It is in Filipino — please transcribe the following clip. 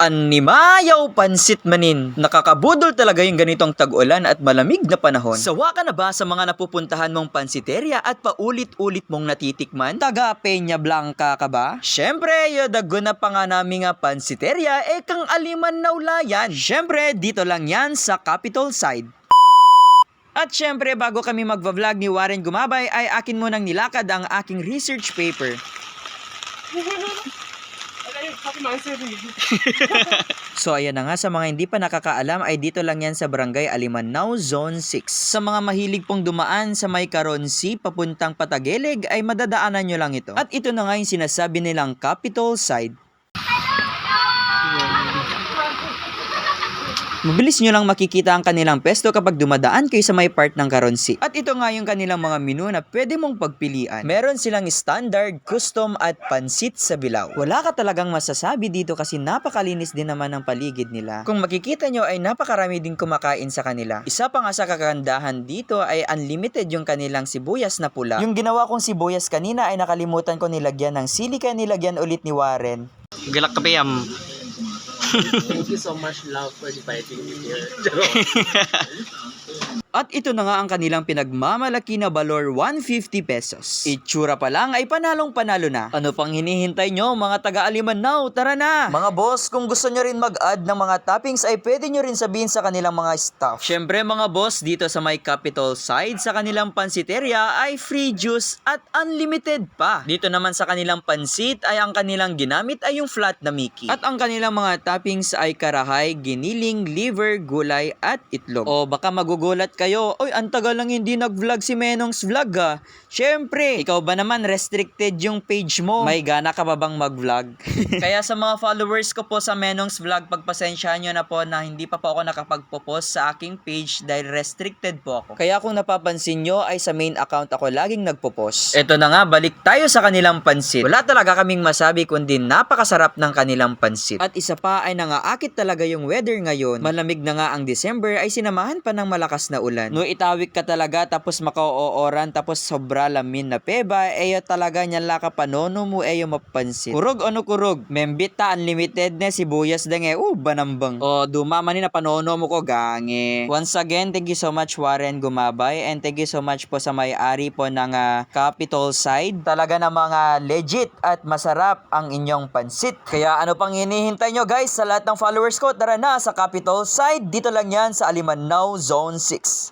Animayaw pansit manin. Nakakabudol talaga yung ganitong tag-ulan at malamig na panahon. Sawa ka na ba sa mga napupuntahan mong pansiteria at paulit-ulit mong natitikman? Taga Peña Blanca ka ba? Syempre, yodago na pa nga namin nga pansiteria kang Aliman Naulayan. Syempre, dito lang yan sa Capitol Side. At syempre, bago kami magva-vlog ni Warren Gumabay ay akin munang nilakad ang aking research paper. So ayan na nga, sa mga hindi pa nakakaalam ay dito lang yan sa Barangay Alimannaw, Zone 6. Sa mga mahilig pong dumaan sa may Caroncy papuntang Patageleg ay madadaanan nyo lang ito. At ito na nga yung sinasabi nilang Capitol Side. Mabilis nyo lang makikita ang kanilang pesto kapag dumadaan kayo sa may part ng Caroncy. At ito nga yung kanilang mga menu na pwede mong pagpilian. Meron silang standard, custom at pansit sa Bilao. Wala ka talagang masasabi dito kasi napakalinis din naman ng paligid nila. Kung makikita nyo ay napakarami din kumakain sa kanila. Isa pa nga sa kagandahan dito ay unlimited yung kanilang sibuyas na pula. Yung ginawa kong sibuyas kanina ay nakalimutan ko nilagyan ng sili kaya nilagyan ulit ni Warren. Galak ka piyam. Thank you so much, love, for inviting me here. At ito na nga ang kanilang pinagmamalaki na balor 150 pesos. Itsura pa lang ay panalong-panalo na. Ano pang hinihintay nyo mga taga-Alimannaw? Tara na! Mga boss, kung gusto nyo rin mag-add ng mga toppings ay pwede nyo rin sabihin sa kanilang mga staff. Syempre mga boss, dito sa may Capitol Side sa kanilang pansiteria ay free juice at unlimited pa. Dito naman sa kanilang pansit ay ang kanilang ginamit ay yung flat na Mickey. At ang kanilang mga toppings ay karahay, giniling, liver, gulay at itlog. O baka magugulat kayo, oy, ang tagal lang hindi nag-vlog si Menong's Vlog ah. Syempre, ikaw ba naman restricted yung page mo? May gana ka ba bang mag-vlog? Kaya sa mga followers ko po sa Menong's Vlog, pagpasensyahan nyo na po na hindi pa po ako nakapagpo-post sa aking page dahil restricted po ako. Kaya kung napapansin nyo ay sa main account ako laging nagpo-post. Eto na nga, balik tayo sa kanilang pansit. Wala talaga kaming masabi kundi napakasarap ng kanilang pansit. At isa pa ay nangaakit talaga yung weather ngayon. Malamig na nga ang December ay sinamahan pa ng malakas na ulan. No itawik ka talaga tapos makauoran tapos sobra lamin na peba eyo talaga niya laka panono mo eyo mapansit. Kurog ano kurog? Membita unlimited na sibuyas denge banambang. O dumama ni na panono mo ko gange. Once again, thank you so much Warren Gumabay and thank you so much po sa may-ari po ng Capitol Side. Talaga na mga legit at masarap ang inyong pansit. Kaya ano pang hinihintay nyo guys sa lahat ng followers ko? Tara na sa Capitol Side. Dito lang yan sa Alimannaw Zone 6.